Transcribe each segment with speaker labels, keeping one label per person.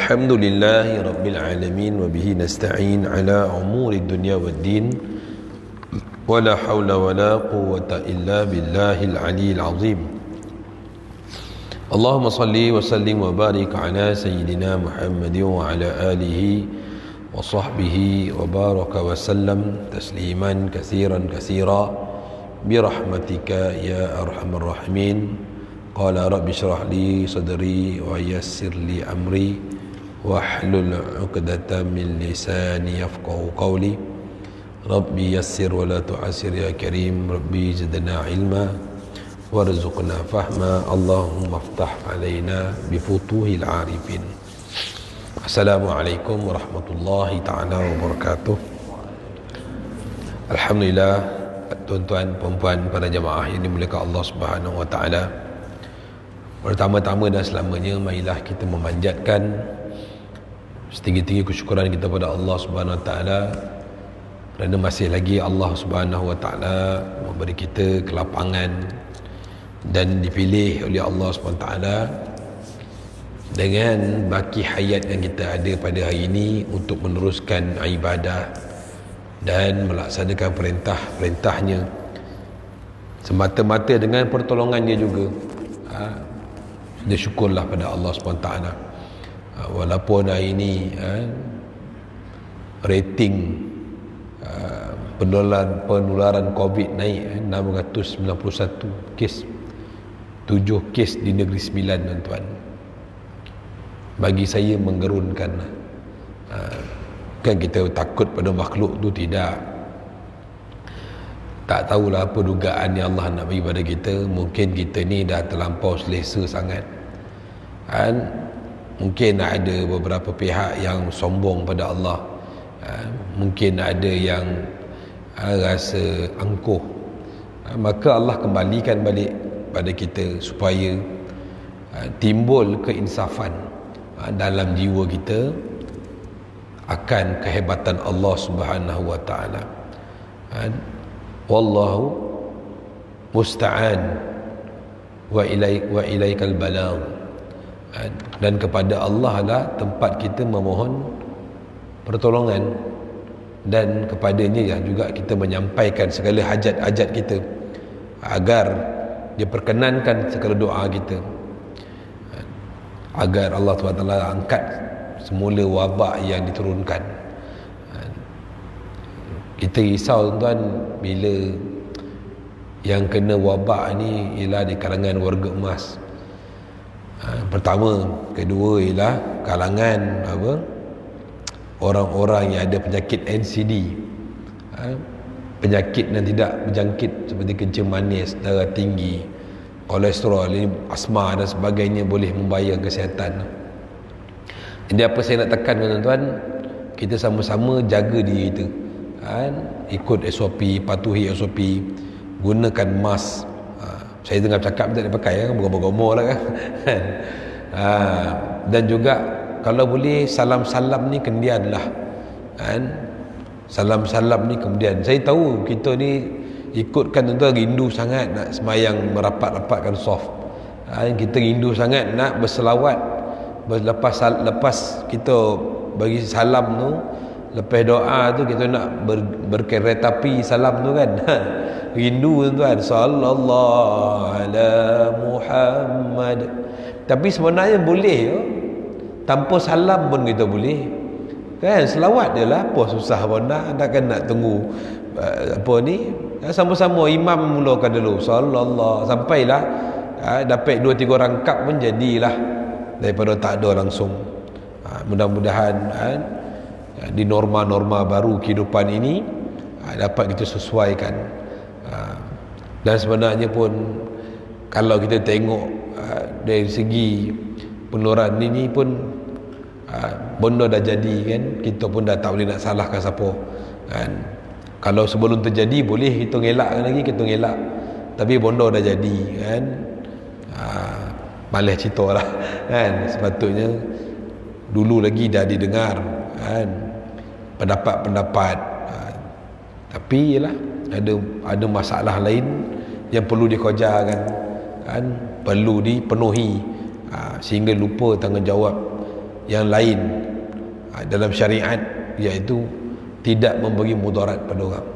Speaker 1: الحمد لله رب العالمين وبه نستعين على أمور الدنيا والدين ولا حول ولا قوة إلا بالله العلي العظيم اللهم صل وسلم وبارك على سيدنا محمد وعلى آله وصحبه وبارك وسلم تسليما كثيرا كثيرا برحمتك يا أرحم الراحمين قال رب اشرح لي صدري ويسر لي أمري واحلل عقدة من لساني يفقهوا قولي ربي يسر ولا تعسر يا كريم ربي زدنا علما وارزقنا فهما اللهم افتح علينا بفتوح العارفين. Assalamualaikum warahmatullahi ta'ala wabarakatuh. Alhamdulillah, tuan-tuan, puan-puan, para jemaah yang dimuliakan Allah Subhanahu wa taala. Pertama-tama dan selamanya, marilah kita memanjatkan setinggi-tinggi kesyukuran kita pada Allah Subhanahu wa taala kerana masih lagi Allah Subhanahu wa taala memberi kita kelapangan dan dipilih oleh Allah Subhanahu wa taala dengan baki hayat yang kita ada pada hari ini untuk meneruskan ibadah dan melaksanakan perintah-perintahnya semata-mata dengan pertolongannya juga. Dia syukurlah pada Allah SWT. Walaupun hari ini rating penularan COVID naik 691 kes, 7 kes di Negeri Sembilan, tuan-tuan. Bagi saya menggerunkan. Kan kita takut pada makhluk tu? Tidak. Tak tahulah apa dugaan yang Allah nak bagi pada kita. Mungkin kita ni dah terlampau selesa sangat. Mungkin ada beberapa pihak yang sombong pada Allah. Mungkin ada yang rasa angkuh. Maka Allah kembalikan balik pada kita supaya timbul keinsafan dalam jiwa kita akan kehebatan Allah Subhanahu wa taala. Wallahu musta'an wa ilaikal balagh. Dan kepada Allah lah tempat kita memohon pertolongan, dan kepadanya juga kita menyampaikan segala hajat-hajat kita agar dia perkenankan segala doa kita, agar Allah SWT angkat semula wabak yang diturunkan. Kita risau, tuan, bila yang kena wabak ni ialah di kalangan warga emas. Pertama, kedua ialah kalangan orang-orang yang ada penyakit NCD, penyakit yang tidak berjangkit seperti kencing manis, darah tinggi, kolesterol, asma dan sebagainya, boleh membahayakan kesihatan. Jadi apa saya nak tekan, tuan-tuan, kita sama-sama jaga diri kita, ikut SOP, patuhi SOP, gunakan mask. Saya dengar cakap tak dipakai, bergomor-gomor lah kan. Dan juga kalau boleh salam-salam ni kendianlah, salam-salam ni kemudian. Saya tahu kita ni ikutkan, tuan-tuan, rindu sangat nak semayang merapat-rapatkan soft. Kita rindu sangat nak berselawat. Lepas kita bagi salam tu, lepas doa tu kita nak berkeretapi salam tu kan. Rindu, tuan-tuan. Sallallahu ala Muhammad. Tapi sebenarnya boleh tanpa salam pun kita boleh kan. Selawat je lah, apa susah pun nak. Takkan nak tunggu sama-sama imam mulakan dulu sallallahu, sampailah dapat 2-3 rangkap pun jadilah, daripada tak ada langsung. Mudah-mudahan di norma-norma baru kehidupan ini dapat kita sesuaikan. Dan sebenarnya pun kalau kita tengok dari segi penularan ini pun benda dah jadi kan. Kita pun dah tak boleh nak salahkan siapa kan. Kalau sebelum terjadi boleh kita ngelakkan lagi, kita ngelak. Tapi benda dah jadi kan. Malas cerita lah kan. Sepatutnya dulu lagi dah didengar kan pendapat-pendapat, tapi ialah ada masalah lain yang perlu dikejarkan kan, perlu dipenuhi, sehingga lupa tanggungjawab yang lain dalam syariat, iaitu tidak memberi mudarat pada orang.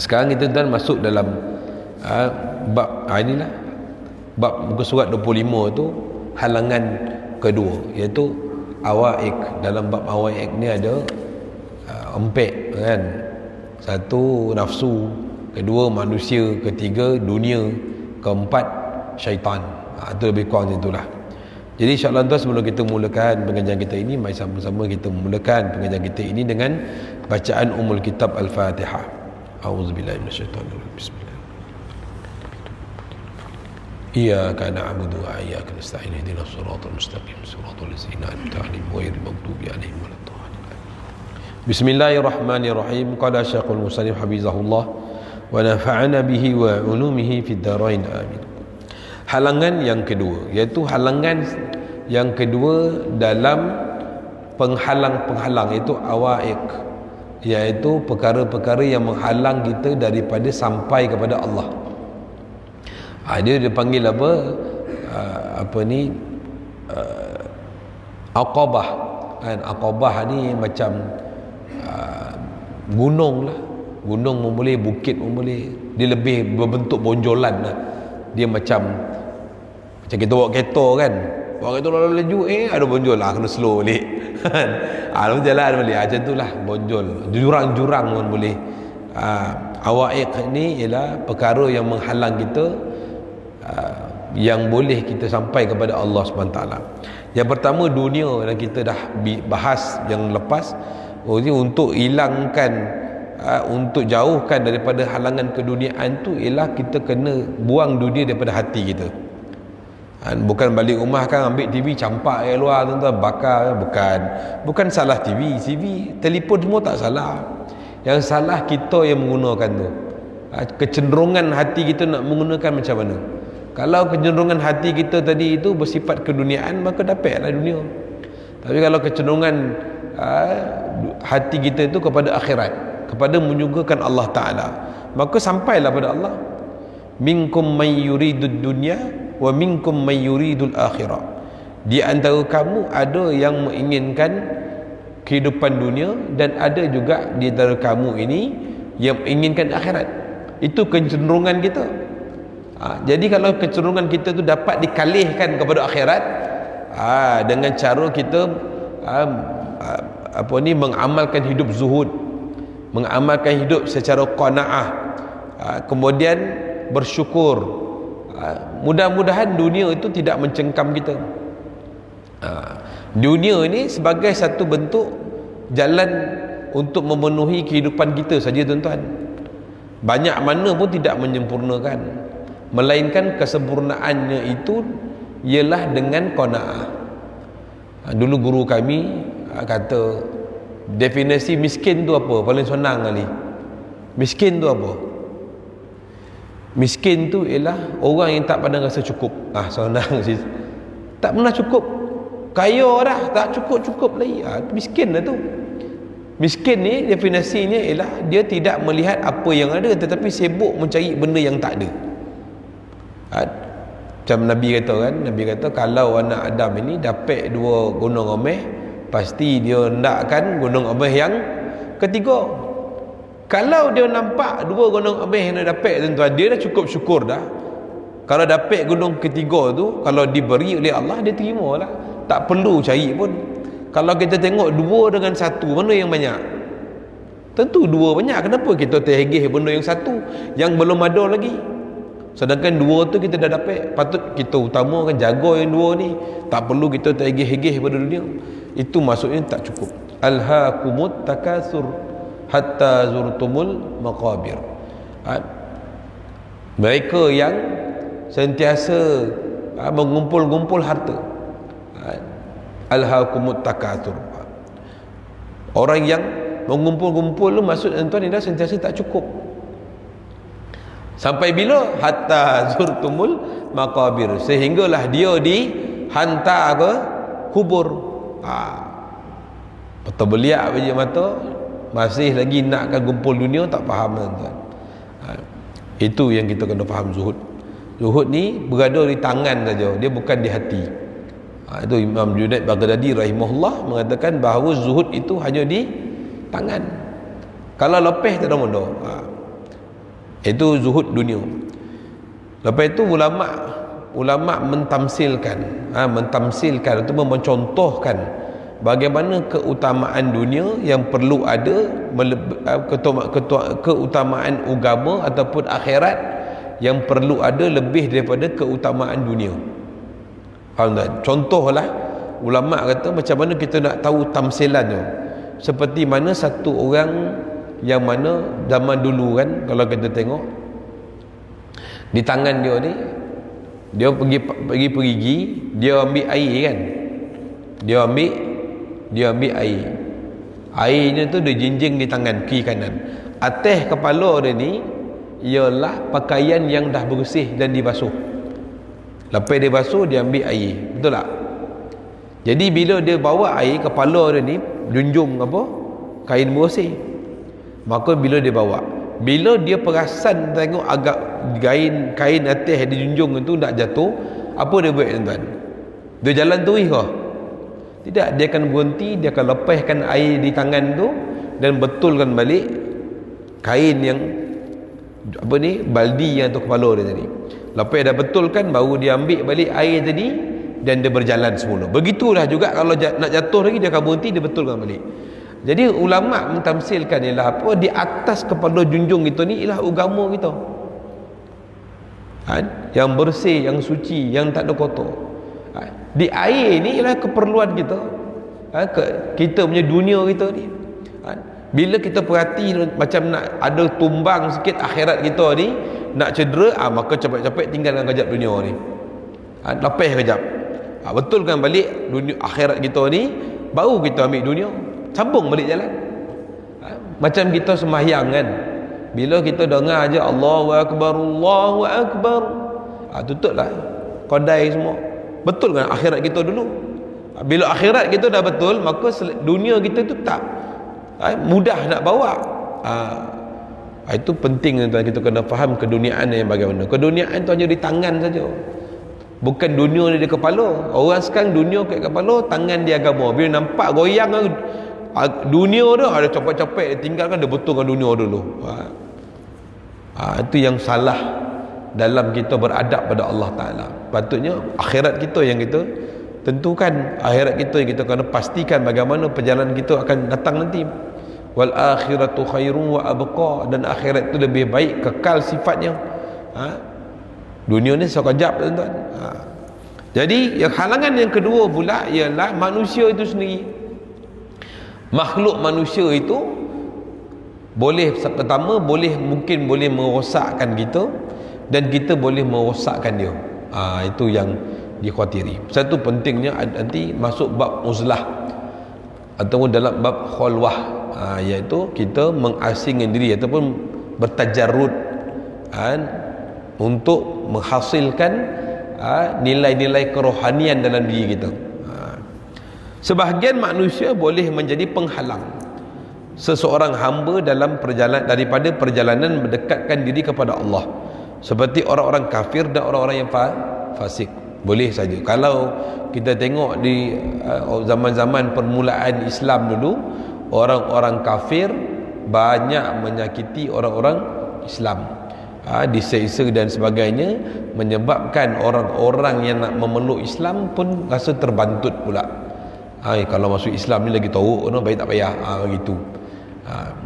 Speaker 1: Sekarang kita tuan masuk dalam bab inilah bab muka surat 25 tu, halangan kedua, iaitu awaik. Dalam bab awaik ni ada empat kan. Satu, nafsu. Kedua, manusia. Ketiga, dunia. Keempat, syaitan. Itu lebih kurang macam itulah. Jadi insyaAllah tuan, sebelum kita mulakan pengajian kita ini, mari sama-sama kita memulakan pengajian kita ini dengan bacaan Ummul Kitab Al-Fatihah. A'udzubillahi minasyaitanirrajim. Bismillah. Iyyaka na'budu wa iyyaka nasta'in ihdinas siratal mustaqim siratal ladzina an'amta 'alaihim ghairil maghdubi 'alaihim waladdallin. Bismillahirrahmanirrahim. Qala Syekhul Musannif hafizahullah wa nafa'ana bihi wa ulumihi fid dharain amin. Halangan yang kedua, iaitu halangan yang kedua dalam penghalang-penghalang, iaitu awaik, iaitu perkara-perkara yang menghalang kita daripada sampai kepada Allah. Dia dipanggil Aqabah kan. Aqabah ni macam gunung lah. Gunung pun boleh, bukit pun boleh. Dia lebih berbentuk bonjolan lah. Dia macam kita bawa kereta kan, bawa kereta lalu laju, ada bonjol lah, kena slow balik lalu jalan balik, macam tu lah bonjol. Jurang-jurang pun boleh. Awaik ni ialah perkara yang menghalang kita, yang boleh kita sampai kepada Allah SWT. Yang pertama, dunia, dan kita dah bahas yang lepas. Untuk hilangkan, untuk jauhkan daripada halangan keduniaan tu, ialah kita kena buang dunia daripada hati kita. Bukan balik rumah kan ambil TV campak kat luar tuan-tuan, bakar. Bukan salah TV, telefon semua tak salah. Yang salah kita yang menggunakan tu. Kecenderungan hati kita nak menggunakan macam mana. Kalau kecenderungan hati kita tadi itu bersifat keduniaan, maka dapatlah dunia. Tapi kalau kecenderungan hati kita itu kepada akhirat, kepada menyuguhkan Allah Ta'ala, maka sampailah pada Allah. Minkum man yuridud dunya wa minkum man yuridul akhirah. Di antara kamu ada yang menginginkan kehidupan dunia, dan ada juga di antara kamu ini yang menginginkan akhirat. Itu kecenderungan kita. Jadi kalau kecenderungan kita tu dapat dikalihkan kepada akhirat, dengan cara kita mengamalkan hidup zuhud, mengamalkan hidup secara qanaah, kemudian bersyukur, mudah-mudahan dunia itu tidak mencengkam kita. Dunia ini sebagai satu bentuk jalan untuk memenuhi kehidupan kita saja tuan-tuan. Banyak mana pun tidak menyempurnakan, melainkan kesempurnaannya itu ialah dengan qanaah. Dulu guru kami kata, definisi miskin tu apa? Paling senang kali. Miskin tu apa? Miskin tu ialah orang yang tak pernah rasa cukup. Senang sih. Tak pernah cukup. Kaya dah, tak cukup-cukup lagi. Miskin lah tu. Miskin ni definisinya ialah dia tidak melihat apa yang ada, tetapi sibuk mencari benda yang tak ada. Macam Nabi kata kan, Nabi kata kalau anak Adam ini dapat 2 gunung omeh, pasti dia hendakkan gunung omeh yang ketiga. Kalau dia nampak 2 gunung omeh yang dia dapat tuan-tuan, dia dah cukup syukur dah. Kalau dapat gunung ketiga tu, kalau diberi oleh Allah, dia terima lah, tak perlu cari pun. Kalau kita tengok 2 dengan 1, mana yang banyak? Tentu 2 banyak. Kenapa kita terhegeh benda yang 1 yang belum ada lagi? Sedangkan 2 tu kita dah dapat. Patut kita utamakan, jaga yang 2 ni. Tak perlu kita terhegeh-hegeh pada dunia. Itu maksudnya tak cukup. Alhaakumut takasur hatta zurtumul maqabir. Mereka yang sentiasa mengumpul-gumpul harta. Alhaakumut takasur. Orang yang mengumpul-gumpul tu maksud tuan-tuan ni dah sentiasa tak cukup. Sampai bila? Hatta zurtumul maqabir, sehinggalah dia dihantar ke kubur. Betul beliak biji mata, masih lagi nakkan kumpul dunia, tak faham tuan-tuan. Itu yang kita kena faham zuhud. Zuhud ni berada di tangan saja, dia bukan di hati. Itu Imam Junaid Baghdadi rahimahullah mengatakan bahawa zuhud itu hanya di tangan. Kalau lepas tak ada benda. Itu zuhud dunia. Lepas itu ulama mentamsilkan atau mencontohkan bagaimana keutamaan dunia yang perlu ada, keutamaan agama ataupun akhirat yang perlu ada lebih daripada keutamaan dunia. Faham tak? Contohlah, ulama kata macam mana kita nak tahu tamsilannya. Seperti mana satu orang yang mana zaman dulu kan, kalau kita tengok di tangan dia ni, dia pergi, dia ambil air kan, dia ambil airnya tu dia jinjing di tangan kiri kanan. Atas kepala dia ni ialah pakaian yang dah bersih dan dibasuh. Lepas dia basuh, dia ambil air. Betul tak? Jadi bila dia bawa air, kepala dia ni junjung apa? Kain bersih. Maka bila dia perasan tengok agak kain atas dia junjung itu nak jatuh, apa dia buat tuan-tuan? Dia jalan terus ke? Tidak, dia akan berhenti, dia akan lepaskan air di tangan tu dan betulkan balik kain yang baldi yang atas kepala dia tadi. Lepas dah betulkan, baru dia ambil balik air tadi dan dia berjalan semula. Begitulah juga kalau nak jatuh lagi, dia akan berhenti, dia betulkan balik. Jadi ulama mentamsilkan ialah apa? Di atas kepala junjung kita ni ialah agama kita. Yang bersih, yang suci, yang tak ada kotor. Di air ni ialah keperluan kita. Kita punya dunia kita ni. Bila kita perhati macam nak ada tumbang sikit akhirat kita ni, nak cedera, maka cepat-cepat tinggalkan kejap dunia ni. Lepas kejap. Betulkan balik dunia akhirat kita ni, baru kita ambil dunia. Sambung balik jalan. Macam kita sembahyang kan. Bila kita dengar aja Allahu Akbar, Allahu Akbar, tutuplah kodai semua. Betulkan akhirat kita dulu. Bila akhirat kita dah betul, maka dunia kita tu tak mudah nak bawa. Itu penting tuan, kita kena faham keduniaan yang bagaimana. Keduniaan tu hanya di tangan saja, bukan dunia ni di kepala. Orang sekarang dunia kat kepala, tangan dia agama. Bila nampak goyang dunia tu, ada capek-capek dia tinggalkan, dia betulkan dunia dulu. Itu yang salah dalam kita beradab pada Allah Ta'ala. Patutnya akhirat kita yang kita tentukan, akhirat kita yang kita kena pastikan bagaimana perjalanan kita akan datang nanti. Wal akhiratu khairun wa abqa, dan akhirat itu lebih baik, kekal sifatnya. Dunia ni sekejap tuan-tuan. Jadi yang halangan yang kedua pula ialah manusia itu sendiri. Makhluk manusia itu mungkin boleh merosakkan kita, dan kita boleh merosakkan dia. Itu yang dikhawatiri. Satu pentingnya nanti masuk bab uzlah ataupun dalam bab khulwah, iaitu kita mengasingkan diri ataupun bertajarrud untuk menghasilkan nilai-nilai kerohanian dalam diri kita. Sebahagian manusia boleh menjadi penghalang seseorang hamba dalam daripada perjalanan mendekatkan diri kepada Allah, seperti orang-orang kafir dan orang-orang yang fasik. Boleh saja. Kalau kita tengok di zaman-zaman permulaan Islam dulu, orang-orang kafir banyak menyakiti orang-orang Islam, diseksa dan sebagainya, menyebabkan orang-orang yang nak memeluk Islam pun rasa terbantut pula. Kalau masuk Islam ni lagi teruk, baik tak payah. Begitu.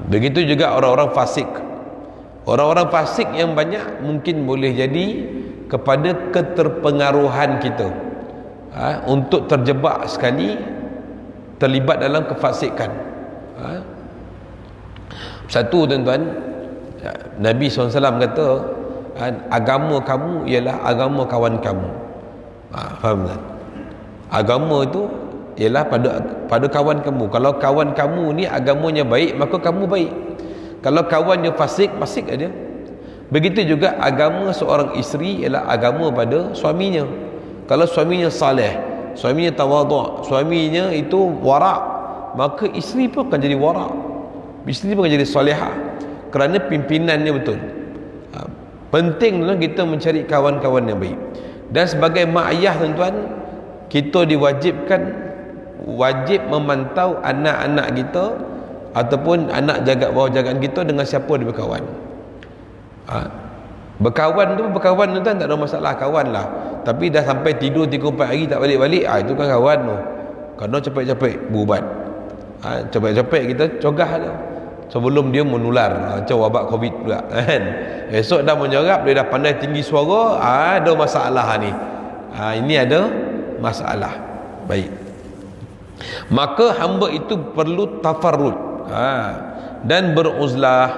Speaker 1: Begitu juga orang-orang fasik. Orang-orang fasik yang banyak mungkin boleh jadi kepada keterpengaruhan kita, untuk terjebak sekali, terlibat dalam kefasikan. Satu tuan-tuan, Nabi SAW kata, agama kamu ialah agama kawan kamu. Faham tak? Agama itu ialah pada kawan kamu. Kalau kawan kamu ni agamanya baik, maka kamu baik. Kalau kawannya fasik aja. Begitu juga agama seorang isteri ialah agama pada suaminya. Kalau suaminya saleh, suaminya tawaduk, suaminya itu wara', maka isteri pun akan jadi wara', isteri pun akan jadi salihah, kerana pimpinannya betul. Penting kita mencari kawan-kawan yang baik. Dan sebagai mak ayah tuan-tuan, kita wajib memantau anak-anak kita ataupun anak jagat bawah jagaan kita dengan siapa dia berkawan. Berkawan tu tak ada masalah, kawan lah. Tapi dah sampai tidur 3-4 hari tak balik-balik, itu kan kawan tu. Kena capek-capek berubat. Capek-capek kita cogah dia sebelum dia menular, macam wabak Covid pula kan. Esok dah menyerap, dia dah pandai tinggi suara, ada masalah ni. Ini ada masalah. Baik. Maka hamba itu perlu tafarrud dan beruzlah,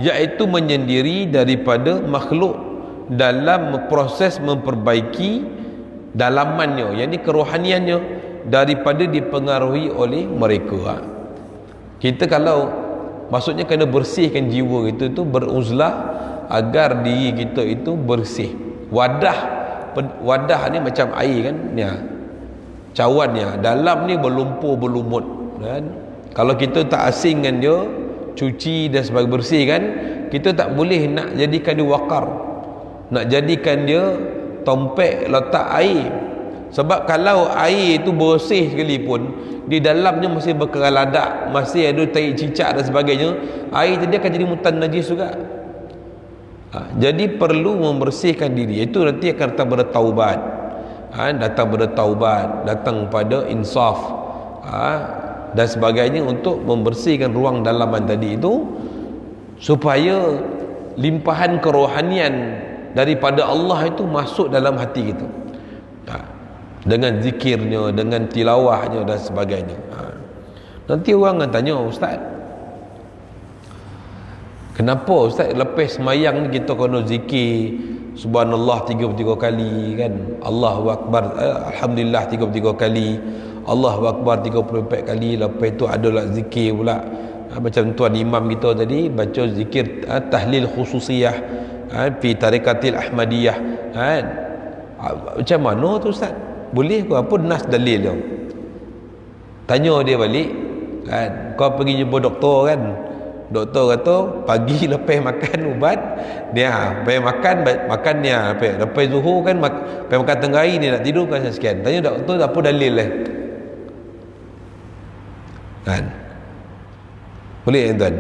Speaker 1: iaitu menyendiri daripada makhluk dalam proses memperbaiki dalamannya, yakni kerohaniannya, daripada dipengaruhi oleh mereka. Kita kalau maksudnya kena bersihkan jiwa itu beruzlah agar diri kita itu bersih. Wadah ni macam air kan, ni cawannya dalam ni berlumpur berlumut kan. Kalau kita tak asingkan dia, cuci dan sebagainya, bersih kan, kita tak boleh nak jadikan dia wakar, nak jadikan dia tompek letak air. Sebab kalau air itu bersih sekalipun, di dalamnya masih berkeraladak, masih ada tai cicak dan sebagainya, air tadi akan jadi mutan najis juga. Jadi perlu membersihkan diri. Itu nanti akan datang bertaubat, datang pada insaf dan sebagainya, untuk membersihkan ruang dalaman tadi itu, supaya limpahan kerohanian daripada Allah itu masuk dalam hati kita, dengan zikirnya, dengan tilawahnya dan sebagainya. Nanti orang akan tanya, Ustaz, kenapa Ustaz lepas semayang ni kita kena zikir subhanallah 33 kali kan, Allahu Akbar, Alhamdulillah 33 kali, Allahu Akbar 34 kali, lepas tu adalah zikir pula, macam tuan imam kita tadi baca zikir tahlil khususiyah fi tarikatil Ahmadiyah kan. Macam mana tu Ustaz? Boleh ke? Apa nas dalil dia? Tanya dia balik kan. Kau pergi jumpa doktor kan, doktor kata pagi lepas makan ubat dia, lepas makan ni lepas zuhur kan, lepas makan tengah hari ni nak tidur kan sekian. Tanya doktor apa dalil kan? Boleh tuan?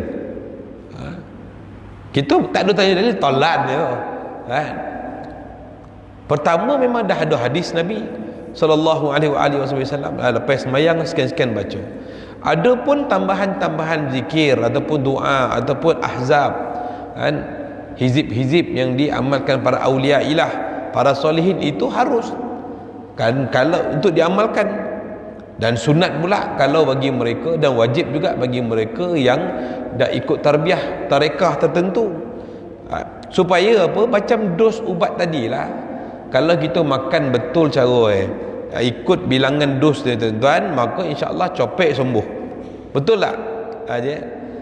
Speaker 1: Kita tak ada tanya dalil, tolan je kan. Pertama memang dah ada hadis Nabi sallallahu alaihi wasallam, lepas sembahyang sekian-sekian baca. Ada pun tambahan-tambahan zikir ataupun doa ataupun ahzab kan, hizib-hizib yang diamalkan para aulia ilah, para solihin, itu harus kan kalau untuk diamalkan, dan sunat pula kalau bagi mereka, dan wajib juga bagi mereka yang dah ikut tarbiyah tarekah tertentu, supaya apa, macam dos ubat tadilah. Kalau kita makan betul cara ikut bilangan dos dia tuan-tuan, maka insya-Allah copek sembuh. Betul tak?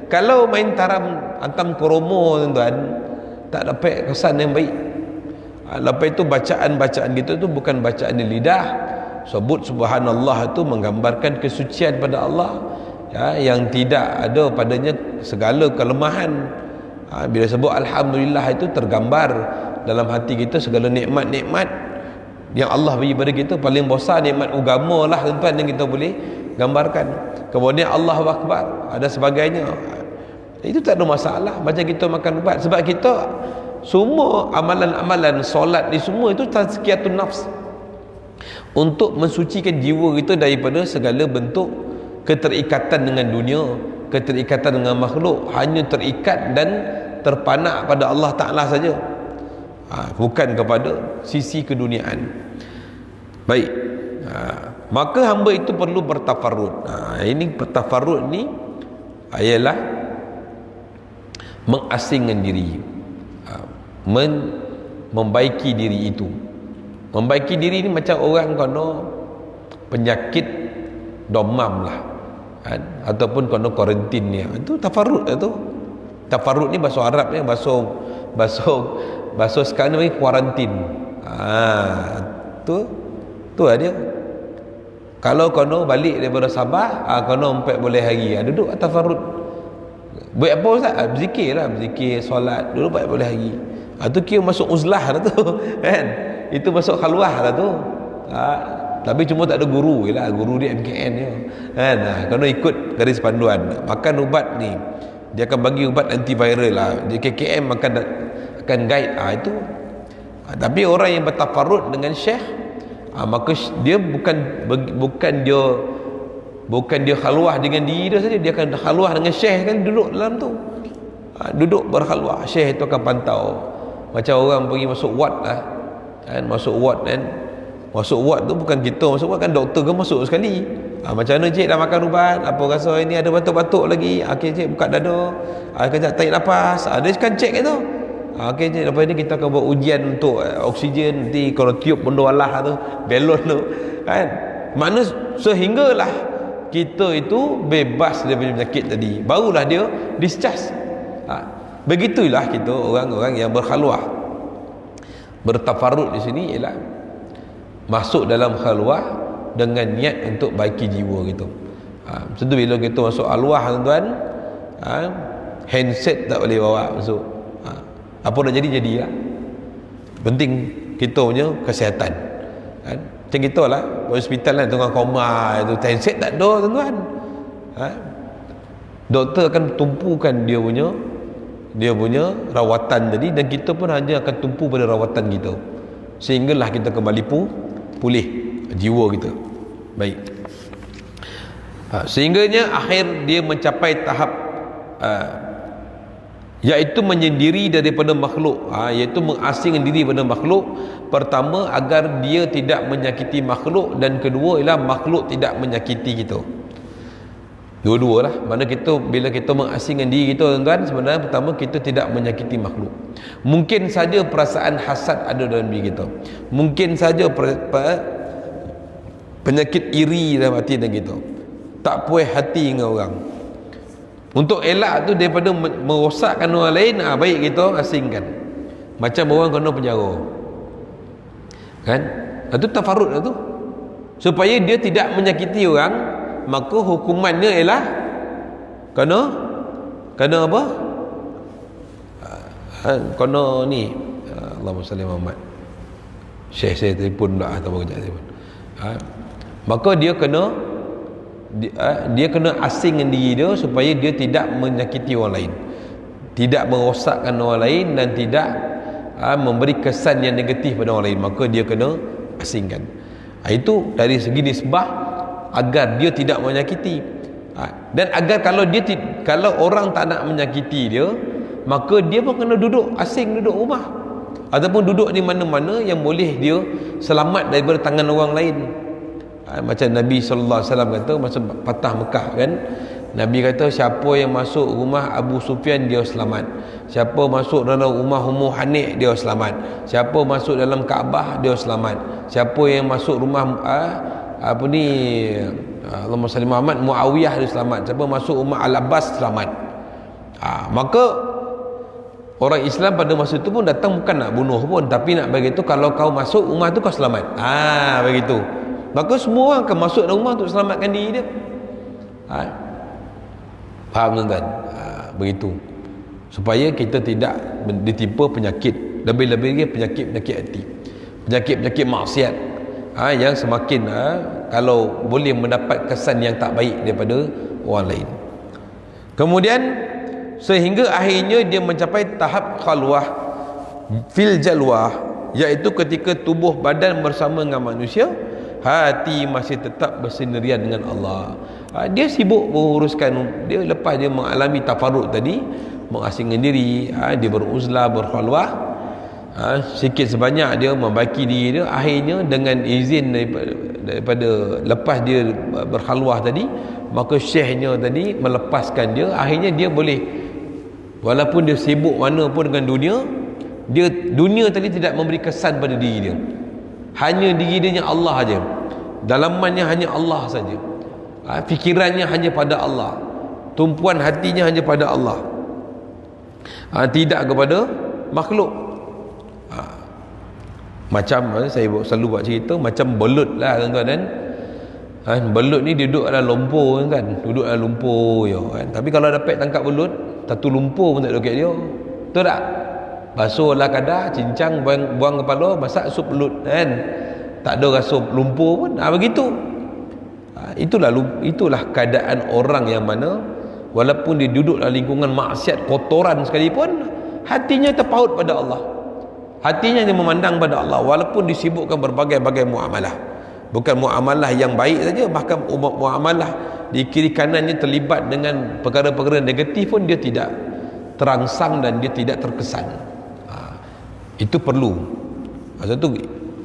Speaker 1: Kalau main taram antam kromo tuan-tuan, tak dapat kesan yang baik. Lepas itu bacaan-bacaan kita tu bukan bacaan di lidah. Sebut subhanallah itu menggambarkan kesucian pada Allah, yang tidak ada padanya segala kelemahan. Bila sebut alhamdulillah itu tergambar dalam hati kita segala nikmat-nikmat yang Allah beri pada kita. Paling besar nikmat agama lah tuan-tuan yang kita boleh gambarkan. Kemudian Allahu Akbar, ada sebagainya. Itu tak ada masalah macam kita makan ubat. Sebab kita semua amalan-amalan solat ni semua itu tazkiyatun nafs, untuk mensucikan jiwa kita daripada segala bentuk keterikatan dengan dunia, keterikatan dengan makhluk, hanya terikat dan terpanak pada Allah Ta'ala saja, bukan kepada sisi keduniaan. Baik, maka hamba itu perlu bertafarrud. Ini bertafarrud ni ialah mengasingkan diri, membaiki diri itu. Membaiki diri ni macam orang kena penyakit domam lah kan? Ataupun kena kuarantin ni, itu tafarrud tu. Tafarrud ni bahasa Arab ni, bahasa sekarang ni kuarantin. Tu dia. Kalau kena balik daripada Sabah, kena 14 hari, duduk tafarrud. Buat apa Ustaz? Berzikir lah, berzikir, solat, duduk 14 hari. Tu kira masuk uzlah lah tu kan. Itu masuk khalwah lah tu. tapi cuma tak ada guru je lah, guru dia MKN je kan. Kena ikut garis panduan. Makan ubat ni, dia akan bagi ubat antiviral lah, dia KKM akan guide itu. Tapi orang yang bertafarrud dengan syekh, maka dia bukan dia khalwah dengan diri dia saja, dia akan khalwah dengan syekh kan, duduk dalam tu, duduk berkhalwah. Syekh itu akan pantau. Macam orang pergi masuk ward lah kan, masuk ward tu bukan kita masuk ward kan, doktor kan masuk sekali. Macam mana cik dah makan ubat, apa rasa ini ada batuk-batuk lagi, okey cik buka dada, kejap tarik nafas, dia kan cek itu. Okey cik, lepas ni kita akan buat ujian untuk oksigen, nanti kalau tiup benda Allah tu, belon tu kan. Makna sehinggalah kita itu bebas daripada penyakit tadi, barulah dia discharge. Begitulah kita orang-orang yang berkhalwah. Bertafarrud di sini ialah masuk dalam khalwah dengan niat untuk baiki jiwa gitu. Tentu bila kita masuk alwah tuan-tuan, handset tak boleh bawa masuk. Apa nak jadi lah. Penting kita punya kesihatan kan. Macam kita lah hospital lah, tengah koma itu, handset tak ada tuan-tuan. Doktor akan tumpukan dia punya rawatan tadi, dan kita pun hanya akan tumpu pada rawatan kita, sehinggalah kita kembali pulih jiwa kita. Baik. Sehingganya akhir dia mencapai tahap iaitu menyendiri daripada makhluk, iaitu mengasingkan diri pada makhluk. Pertama, agar dia tidak menyakiti makhluk, dan kedua ialah makhluk tidak menyakiti kita. Dua-dua lah. Mana kita, bila kita mengasingkan diri kita tuan-tuan, sebenarnya pertama kita tidak menyakiti makhluk. Mungkin saja perasaan hasad ada dalam diri kita, mungkin saja penyakit iri dalam hati dan kita, tak puas hati dengan orang. Untuk elak tu daripada merosakkan orang lain, baik kita asingkan. Macam orang kena penjara kan, itu tafarrud lah tu, supaya dia tidak menyakiti orang. Maka hukumannya ialah kena apa? Kena ni, Allahumma salli Muhammad. Syekh saya telefon pula atau apa kejap telefon. Maka dia kena asingkan diri dia supaya dia tidak menyakiti orang lain, tidak merosakkan orang lain, dan tidak memberi kesan yang negatif pada orang lain. Maka dia kena asingkan. Itu dari segi nisbah, agar dia tidak menyakiti, dan agar kalau orang tak nak menyakiti dia, maka dia pun kena duduk asing, duduk rumah, ataupun duduk di mana-mana yang boleh dia selamat daripada tangan orang lain. Macam Nabi SAW kata masa patah Mekah kan, Nabi kata siapa yang masuk rumah Abu Sufyan dia selamat, siapa masuk dalam rumah Ummu Hanik dia selamat, siapa masuk dalam Kaabah dia selamat, siapa yang masuk rumah Allahumma salli Muhammad Muawiyah dia selamat, siapa masuk rumah Al-Abbas selamat. Maka orang Islam pada masa itu pun datang bukan nak bunuh pun, tapi nak bagi tu kalau kau masuk rumah tu kau selamat. Begitu. Maka semua orang akan masuk dalam rumah untuk selamatkan diri dia. Faham tuan-tuan? Begitu. Supaya kita tidak ditimpa penyakit, lebih-lebih penyakit-penyakit hati, penyakit-penyakit maksiat, yang semakin kalau boleh mendapat kesan yang tak baik daripada orang lain. Kemudian sehingga akhirnya dia mencapai tahap khalwah fil jalwah, iaitu ketika tubuh badan bersama dengan manusia, hati masih tetap bersendirian dengan Allah. Dia sibuk menguruskan dia, lepas dia mengalami tafarrud tadi, mengasingkan diri, dia beruzlah, berkhalwah, sikit sebanyak dia membaiki diri dia. Akhirnya dengan izin daripada lepas dia berkhalwah tadi, maka syekhnya tadi melepaskan dia. Akhirnya dia boleh, walaupun dia sibuk mana pun dengan dunia tadi tidak memberi kesan pada diri dia. Hanya diri dia Allah saja, dalamannya hanya Allah saja, fikirannya hanya pada Allah, tumpuan hatinya hanya pada Allah, tidak kepada makhluk. Macam saya selalu buat cerita, macam belut lah tuan-tuan kan. Belut ni duduk dalam lumpur kan, duduk dalam lumpur kan. Tapi kalau dapat tangkap belut, satu lumpur pun tak ada kat dia, betul tak? Basuhlah kadar, cincang, buang kepala, masak sup belut kan. tak ada rasa lumpur pun. Begitu. Itulah keadaan orang yang mana walaupun dia duduk dalam lingkungan maksiat kotoran sekalipun, hatinya terpaut pada Allah. Hatinya dia memandang pada Allah walaupun disibukkan berbagai-bagai muamalah. Bukan muamalah yang baik saja, bahkan muamalah di kiri kanannya terlibat dengan perkara-perkara negatif pun dia tidak terangsang dan dia tidak terkesan. Itu perlu. Pasal tu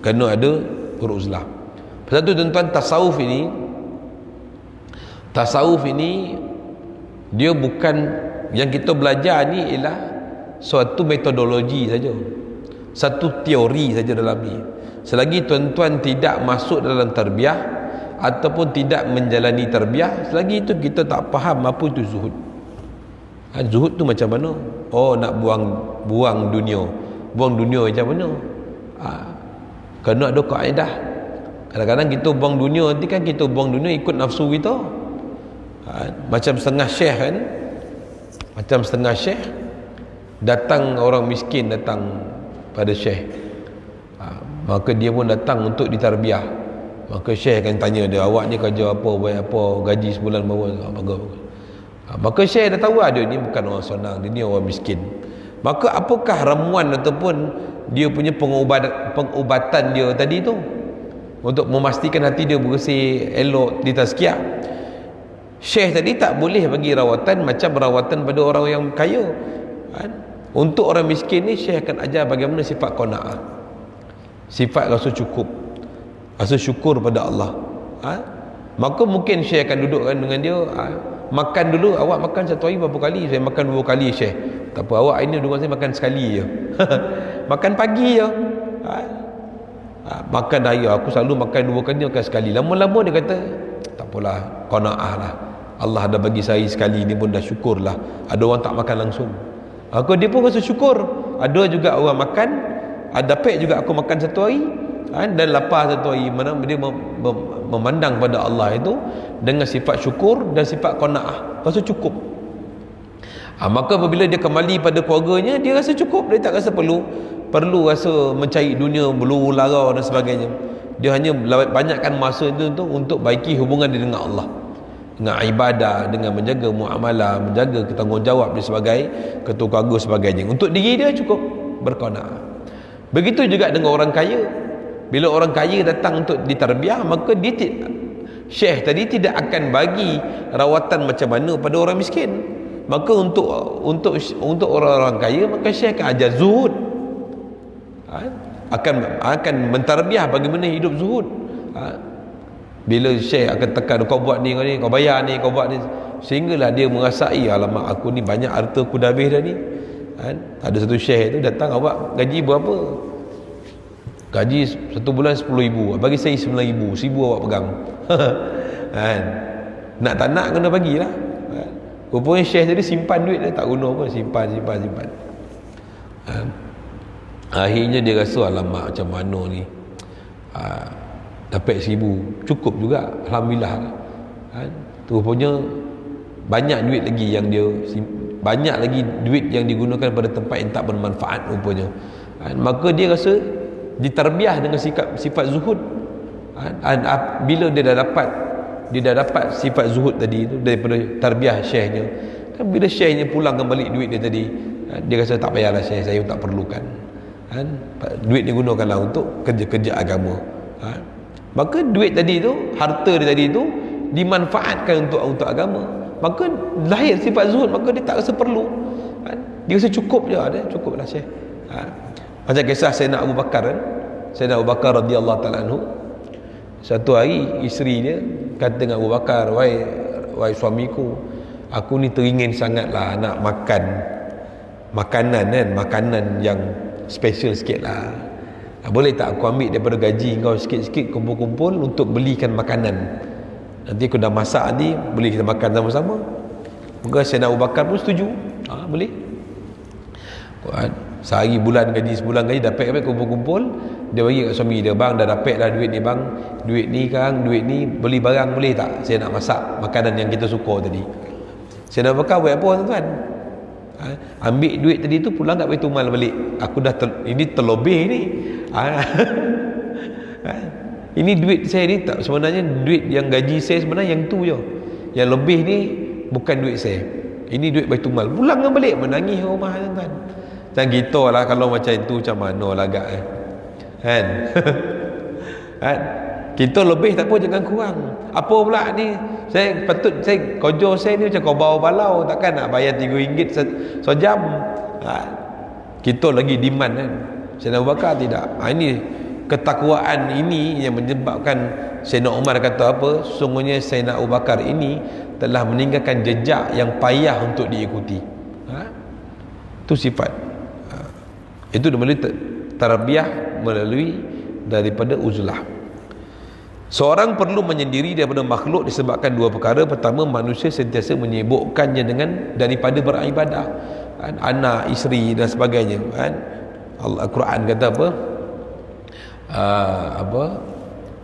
Speaker 1: kena ada uruzlah. Pasal tu tuan-tuan, tasawuf ini dia bukan, yang kita belajar ni ialah suatu metodologi saja, satu teori saja dalam ni. Selagi tuan-tuan tidak masuk dalam tarbiyah ataupun tidak menjalani tarbiyah, selagi itu kita tak faham apa itu zuhud. Zuhud tu macam mana? Nak buang dunia. Buang dunia macam mana? Kena ada kaedah. Kadang-kadang kita buang dunia nanti kan kita buang dunia ikut nafsu kita. Macam setengah syekh kan, macam setengah syekh datang, orang miskin datang pada syekh, maka dia pun datang untuk ditarbiyah. Maka syekh akan tanya dia, awak ni kerja apa, bayar apa, gaji sebulan berapa. Maka syekh dah tahu dia ni bukan orang senang, dia ni orang miskin. Maka apakah ramuan ataupun dia punya pengubatan dia tadi tu untuk memastikan hati dia bersih, elok, ditazkiyah? Syekh tadi tak boleh bagi rawatan macam rawatan pada orang yang kaya. Untuk orang miskin ni, syekh akan ajar bagaimana sifat qanaah, sifat rasa cukup, rasa syukur pada Allah. Maka mungkin syekh akan dudukkan dengan dia, makan dulu, awak makan satu hari berapa kali? Saya makan 2 kali syekh. Tak apa, awak ini dengan saya makan sekali je. Makan pagi je. Makan daya, aku selalu makan 2 kali, makan sekali. Lama-lama dia kata, tak apalah, qanaah lah, Allah dah bagi saya sekali ni pun dah syukur lah. Ada orang tak makan langsung, maka dia pun rasa syukur. Ada juga orang makan, dapat juga aku makan satu hari, dan lapar satu hari. Mana dia memandang pada Allah itu dengan sifat syukur dan sifat qanaah, rasa cukup. Maka apabila dia kembali pada keluarganya, dia rasa cukup. Dia tak rasa perlu rasa mencari dunia, berluru lara dan sebagainya. Dia hanya banyakkan masa itu untuk baiki hubungan dia dengan Allah, dengan ibadah, dengan menjaga muamalah, menjaga tanggungjawab dia sebagai ketua keluarga sebagainya. Untuk diri dia cukup berqanaah. Begitu juga dengan orang kaya. Bila orang kaya datang untuk ditarbiyah, maka syekh tadi tidak akan bagi rawatan macam mana pada orang miskin. Maka untuk orang-orang kaya, maka syekh akan ajar zuhud, akan mentarbiyah bagaimana hidup zuhud. Bila syekh akan tekan, kau buat ni, kau bayar ni, kau buat ni, sehinggalah dia merasai, alamak, aku ni banyak harta aku dah habis dah ni. Ada satu syekh tu datang, awak gaji berapa? Gaji satu bulan 10,000, bagi saya 9,000, 1,000 awak pegang. Nak tak nak kena bagilah. Rupanya syekh tadi simpan duit dia, tak guna pun, simpan. Akhirnya dia rasa, alamak, macam mana ni, dapat 1,000 cukup juga, alhamdulillah. Rupanya banyak duit lagi banyak lagi duit yang digunakan pada tempat yang tak bermanfaat rupanya. Maka dia rasa ditarbiyah dengan sifat zuhud. Bila dia dah dapat sifat zuhud tadi tu daripada tarbiyah syekhnya, kan bila syekhnya pulangkan balik duit dia tadi, dia rasa tak payahlah syekh, saya tak perlukan. Duit dia gunakanlah untuk kerja-kerja agama. Maka duit tadi tu, harta dia tadi tu dimanfaatkan untuk agama. Maka lahir sifat zuhud, maka dia tak rasa perlu. Dia rasa cukup je, cukuplah syekh. Macam kisah Sayyidina Abu Bakar kan. Sayyidina Abu Bakar radhiyallahu ta'ala anhu, satu hari isteri dia kata dengan Abu Bakar, wahai suamiku, aku ni teringin sangatlah nak makan makanan yang special sikit lah. Boleh tak aku ambil daripada gaji kau sikit-sikit, kumpul-kumpul untuk belikan makanan, nanti aku dah masak nanti boleh kita makan sama-sama. Maka Sayyidina Abu Bakar pun setuju. Boleh. Sehari gaji sebulan gaji dapat kumpul-kumpul, dia bagi kat suami dia, bang dah dapat dah duit ni bang, duit ni beli barang boleh tak, saya nak masak makanan yang kita suka tadi. Sayyidina Abu Bakar buat apa tuan-tuan? Ambil duit tadi tu pulang kat Baitul Mal balik. Aku dah ini terlebih ni. Ini duit saya ni tak, sebenarnya duit yang gaji saya sebenarnya yang tu je. Yang lebih ni bukan duit saya. Ini duit Baitulmal. Pulang balik menangis rumah tuan-tuan. Macam kita lah kalau macam tu macam mana lah agak kan. Kan? Kita lebih tak apa, jangan kurang. Apa pula ni, saya patut, saya kerja saya ni macam kau bawa balau, takkan nak bayar RM3 sejam. Kita lagi demand kan. Sayyidina Abu Bakar tidak. Ini ketakwaan ini yang menyebabkan Sayyidina Umar kata apa, sungguhnya Sayyidina Abu Bakar ini telah meninggalkan jejak yang payah untuk diikuti. Itu sifat. Itu melalui tarbiyah, melalui daripada uzlah. Seorang perlu menyendiri daripada makhluk disebabkan dua perkara. Pertama, manusia sentiasa menyibukkannya dengan daripada beribadah, kan? Anak, isteri dan sebagainya, kan? Al-Quran kata apa?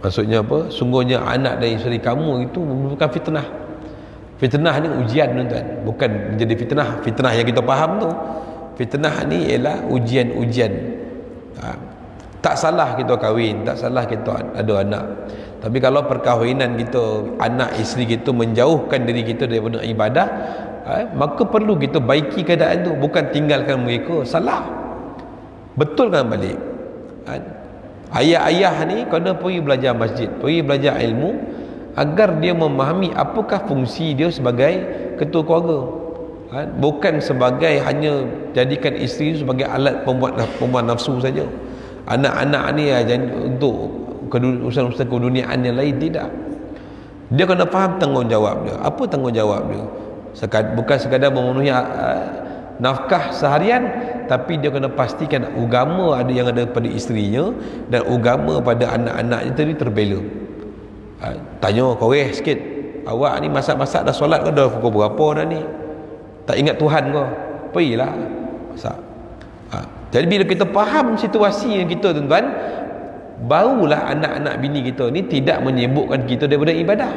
Speaker 1: Maksudnya apa? Sungguhnya anak dan isteri kamu itu merupakan fitnah. Fitnah ni ujian, tuan-tuan. Bukan menjadi fitnah. Fitnah yang kita faham tu, fitnah ni ialah ujian-ujian. Tak salah kita kahwin, tak salah kita ada anak. Tapi kalau perkahwinan kita, anak isteri kita menjauhkan diri kita daripada ibadah, maka perlu kita baiki keadaan tu, bukan tinggalkan mereka. Salah, betulkan balik. Ayah-ayah ni kena pergi belajar masjid, pergi belajar ilmu, agar dia memahami apakah fungsi dia sebagai ketua keluarga, bukan sebagai hanya jadikan isteri sebagai alat pembuat nafsu saja. Anak-anak ni untuk urusan-urusan keduniaan yang lain, tidak. Dia kena faham tanggungjawab dia. Apa tanggungjawab dia? Bukan sekadar memenuhi nafkah seharian, tapi dia kena pastikan agama ada yang ada pada isterinya dan agama pada anak-anaknya tadi terbela. Tanya koreh sikit, awak ni masak-masak dah solat ke dah pukul berapa dah ni? Tak ingat Tuhan ke? Pergilah masak. Jadi bila kita faham situasi yang kita, tuan-tuan, barulah anak-anak bini kita ni tidak menyibukkan kita daripada ibadah.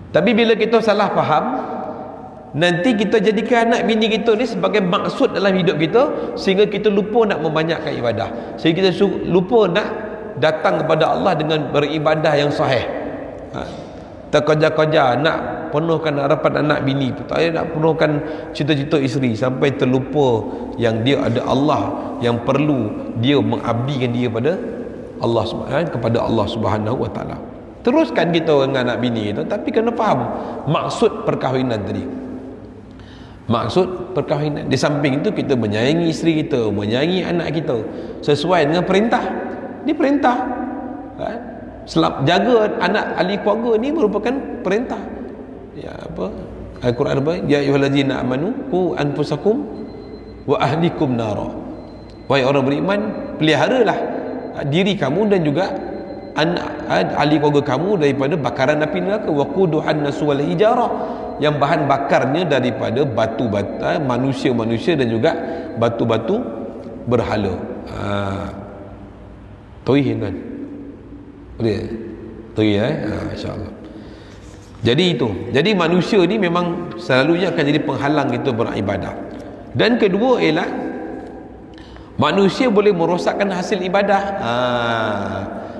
Speaker 1: Tapi bila kita salah faham, nanti kita jadikan anak bini kita ni sebagai maksud dalam hidup kita, sehingga kita lupa nak membanyakkan ibadah, sehingga kita lupa nak datang kepada Allah dengan beribadah yang sahih. Terkejar-kejar nak penuhkan harapan anak bini, nak penuhkan cita-cita isteri, sampai terlupa yang dia ada Allah, yang perlu dia mengabdikan dia pada Allah, kepada Allah Subhanahu wa taala. Teruskan kita dengan anak bini kita, tapi kena faham maksud perkahwinan tadi. Maksud perkahwinan, di samping itu kita menyayangi isteri kita, menyayangi anak kita sesuai dengan perintah. Ini perintah, kan? Jaga anak ahli keluarga ni merupakan perintah. Ya, apa? Al-Quran apa? Ya ayyuhallazina amanu qu anfusakum wa ahlikum nara. Wahai orang beriman, peliharalah diri kamu dan juga anak ahli keluarga kamu daripada bakaran api neraka. Waquduhan nasu wal hijarah, yang bahan bakarnya daripada batu-batu, manusia-manusia dan juga batu-batu berhala. Tauhid kan? Boleh? Tauhid insya-Allah. Jadi itu. Jadi manusia ni memang selalunya akan jadi penghalang kita beribadah. Dan kedua ialah manusia boleh merosakkan hasil ibadah.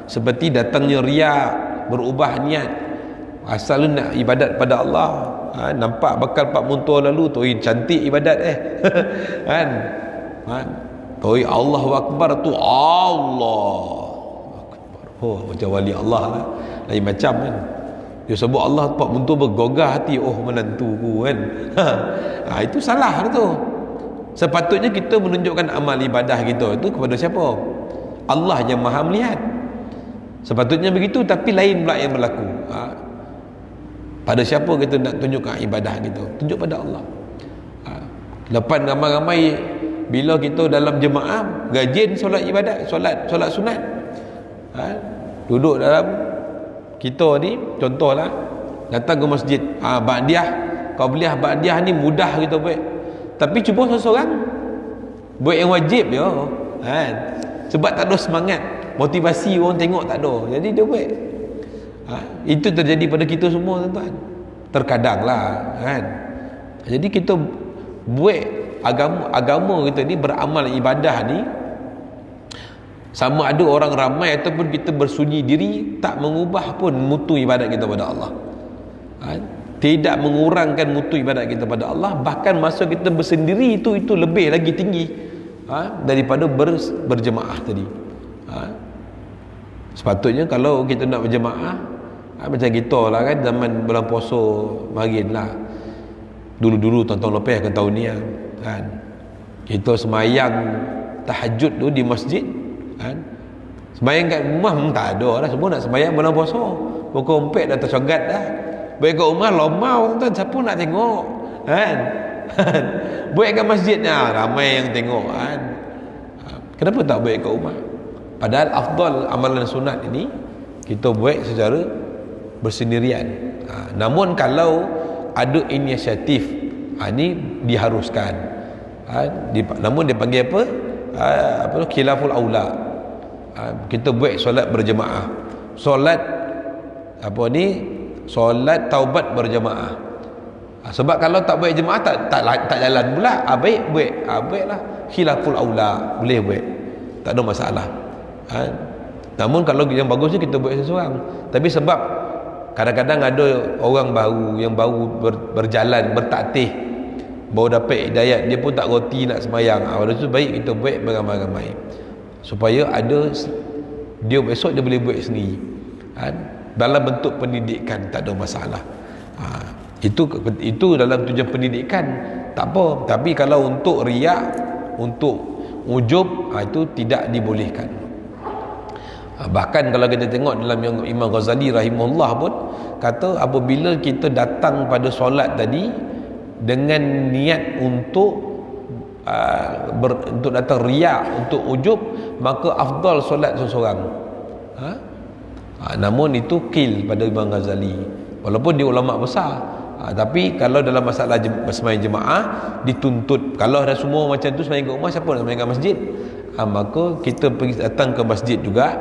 Speaker 1: Seperti datangnya riak, berubah niat. Asal nak ibadat pada Allah, nampak bakal Pak Muntua lalu tu cantik ibadat kan? Tauhid Allahu Akbar tu Allah Akbar. Oh, macam wali Allah lah. Lain macam kan. Dia sebut Allah, Pak Muntua bergogah hati, oh menantuku kan. Itu salah tu. Sepatutnya kita menunjukkan amal ibadah kita itu kepada siapa? Allah yang maha melihat. Sepatutnya begitu, tapi lain pula yang berlaku. Pada siapa kita nak tunjukkan ibadah kita? Tunjuk pada Allah. Lepas ramai-ramai bila kita dalam jemaah rajin solat ibadat, solat sunat, duduk dalam kita ni, contohlah datang ke masjid, ba'diyah, qabliyah ba'diyah ni mudah kita buat. Tapi cuba seorang buat yang wajib je kan, sebab tak ada semangat, motivasi orang tengok tak ada, jadi dia buat. Itu terjadi pada kita semua, tuan-tuan. Terkadang lah kan. Jadi kita buat agama kita ni, beramal ibadah ni Sama ada orang ramai ataupun kita bersunyi diri, tak mengubah pun mutu ibadat kita pada Allah. Tidak mengurangkan mutu ibadat kita pada Allah, bahkan masa kita bersendiri itu lebih lagi tinggi daripada berjemaah tadi. Sepatutnya kalau kita nak berjemaah, macam kita lah kan, zaman bulan puasa marin lah, dulu tahun-tahun lepas kan, tahun ni kan, kita semayang tahajud tu di masjid kan. Semayang kat rumah tak ada lah, semua nak semayang bulan puasa, pukul 4 dah tersogat dah. Buat kat rumah lomau tuan, siapa nak tengok kan. Buat kat masjidnya ramai yang tengok kan. Kenapa tak buat kat rumah? Padahal afdal amalan sunat ini kita buat secara bersendirian. Namun kalau ada inisiatif, ini diharuskan. Namun dia panggil apa? Khilaful aula. Kita buat solat berjemaah. Solat solat taubat berjemaah. Sebab kalau tak buat jemaah tak jalan pula. Baik buat. Baiklah khilaful aula, boleh buat. Tak ada masalah. Namun kalau yang bagus ni kita buat seseorang. Tapi sebab kadang-kadang ada orang yang baru berjalan, bertaktih, baru dapat hidayat, dia pun tak roti nak semayang. Oleh itu baik kita buat beramai-ramai, supaya ada dia besok dia boleh buat sendiri dalam bentuk pendidikan, tak ada masalah. Itu dalam tujuan pendidikan tak apa. Tapi kalau untuk riak, untuk ujub, itu tidak dibolehkan. Bahkan kalau kita tengok dalam Imam Ghazali rahimahullah pun kata, apabila kita datang pada solat tadi dengan niat untuk datang riak, untuk ujub, maka afdal solat seseorang. Namun itu qil pada Imam Ghazali, walaupun dia ulama besar. Tapi kalau dalam masalah sembahyang jemaah dituntut, kalau dah semua macam tu sembahyang kat rumah, siapa nak sembahyang kat masjid? Maka kita pergi datang ke masjid juga,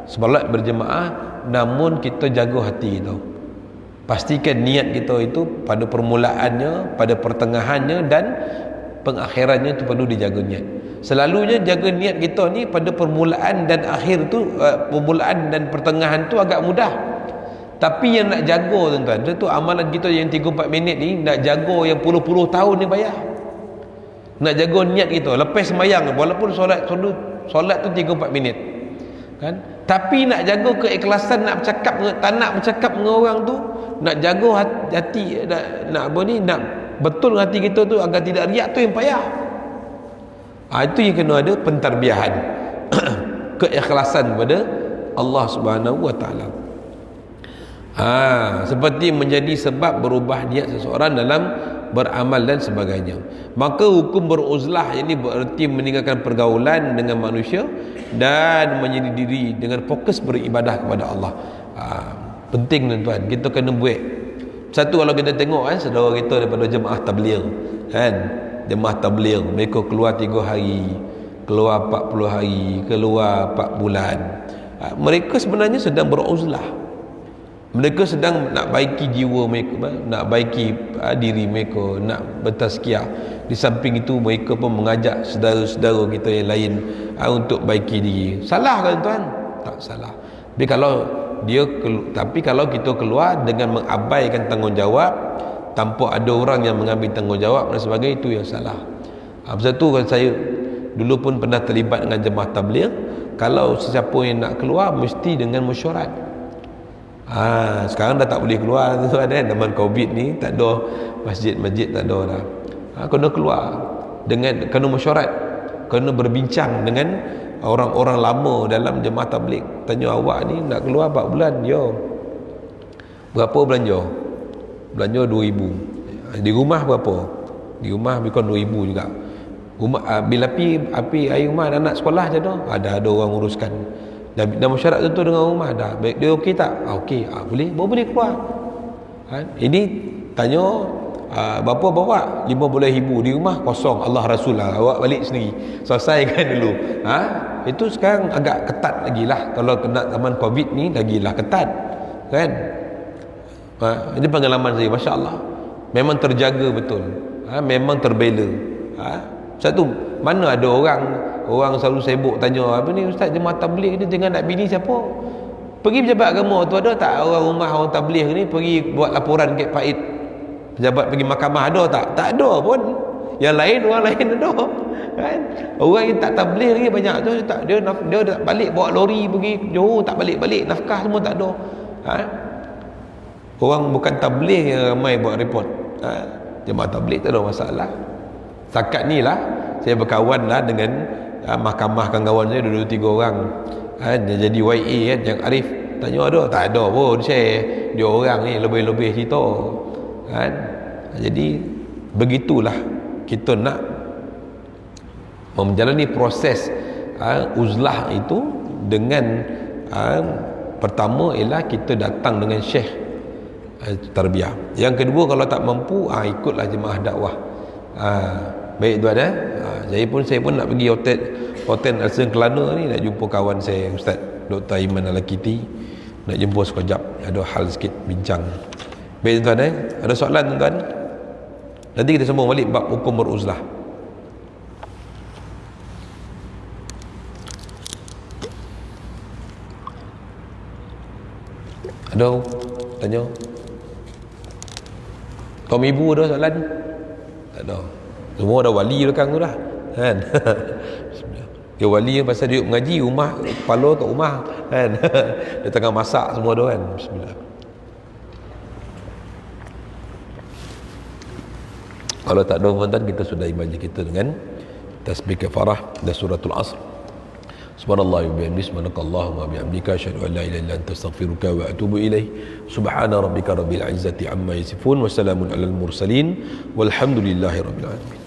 Speaker 1: solat berjemaah, namun kita jaga hati kita. Pastikan niat kita itu pada permulaannya, pada pertengahannya dan pengakhirannya itu perlu dijaga niat. Selalunya jaga niat kita ni pada permulaan dan akhir tu, permulaan dan pertengahan tu agak mudah. Tapi yang nak jaga tuan-tuan, tu amalan kita yang 3-4 minit ni, nak jaga yang puluh-puluh tahun ni payah. Nak jaga niat kita lepas sembahyang, walaupun solat tu 3-4 minit kan, tapi nak jaga keikhlasan, nak bercakap dengan orang tu, nak jaga hati, nak betul hati kita tu agar tidak riak, tu yang payah. Itu yang kena ada pentarbiahan keikhlasan pada Allah Subhanahu wa taala. Seperti menjadi sebab berubah niat seseorang dalam beramal dan sebagainya. Maka hukum beruzlah ini bererti meninggalkan pergaulan dengan manusia dan menyendiri dengan fokus beribadah kepada Allah. Penting tuan-tuan, kita kena buat. Satu, kalau kita tengok saudara kita daripada jemaah tabligh kan, jemaah tabligh mereka keluar 3 hari, keluar 40 hari, keluar 4 bulan. Mereka sebenarnya sedang beruzlah. Mereka sedang nak baiki jiwa mereka, nak baiki diri mereka, nak bertazkiyah. Di samping itu mereka pun mengajak saudara-saudara kita yang lain untuk baiki diri. Salah kan tuan? Tak salah. Tapi kalau kita keluar dengan mengabaikan tanggungjawab, tanpa ada orang yang mengambil tanggungjawab dan sebagainya, itu yang salah. Sebab tu kan saya dulu pun pernah terlibat dengan jemaah tabligh. Kalau sesiapa yang nak keluar mesti dengan mesyuarat. Sekarang dah tak boleh keluar tuan kan, zaman Covid ni tak ada masjid-masjid, tak ada dah. Kena keluar dengan, kena mesyuarat, kena berbincang dengan orang-orang lama dalam jemaah tabligh. Tanya, awak ni nak keluar 4 bulan, yo berapa belanja? Belanja 2,000. Di rumah berapa? Di rumah bukan 2,000 juga. Rumah bila api air rumah anak sekolah je ada orang uruskan. Dan masyarakat tu dengan rumah dah. Baik, dia okey tak? Okey. Boleh keluar. Ini tanya, berapa bawa? 15,000. Di rumah kosong. Allah Rasul lah. Awak balik sendiri. Selesaikan dulu. Itu sekarang agak ketat lagi lah. Kalau kena zaman Covid ni lagilah ketat. Kan? Ini pengalaman saya. Masya Allah. Memang terjaga betul. Memang terbela. Satu, mana ada orang orang selalu sibuk tanya, apa ni ustaz jemaah tabligh ni jangan nak bini siapa? Pergi pejabat agama tu ada tak orang rumah orang tabligh ni pergi buat laporan kat Paid? Pejabat pergi mahkamah ada tak? Tak ada pun. Yang lain orang lain ada. Kan? Orang yang tak tabligh ni banyak tu tak dia tak balik bawa lori pergi Johor tak balik-balik, nafkah semua tak ada. Orang bukan tabligh yang ramai buat report. Jemaah tabligh tak ada masalah. Setakat ni lah saya berkawan lah dengan mahkamah kawan saya 2-3 orang. Dia jadi YA kan, yang Arif tanya ada tak ada pun share dia orang ni lebih-lebih cerita kan. Jadi begitulah kita nak menjalani proses uzlah itu dengan pertama ialah kita datang dengan syekh tarbiyah. Yang kedua kalau tak mampu ikutlah jemaah dakwah. Baik tuan saya pun nak pergi hotel Alsen Kelana ni, nak jumpa kawan saya Ustaz Dr. Iman Al-Akiti, nak jumpa sekejap, ada hal sikit bincang. Baik tuan ada soalan tuan? Nanti kita sambung balik bab hukum beruzlah. Ada tanya? Kaum ibu ada soalan? Tak ada. Semua ada wali belakang tu lah kan. Dia wali pasal dia mengaji rumah, kepala kat rumah kan. Dia tengah masak semua tu kan. Bismillah. Kalau tak ada tuan-tuan, kita sudahi majlis kita dengan tasbih kafarah dan suratul asr. Subhanallah wa bihamdihi, subhanakallahumma wa bihamdika, asyhadu an la ilaha illa anta, astaghfiruka wa atubu ilaih. Subhana rabbika rabbil izzati amma yasifun wa salamun alal mursalin walhamdulillahi rabbil alamin.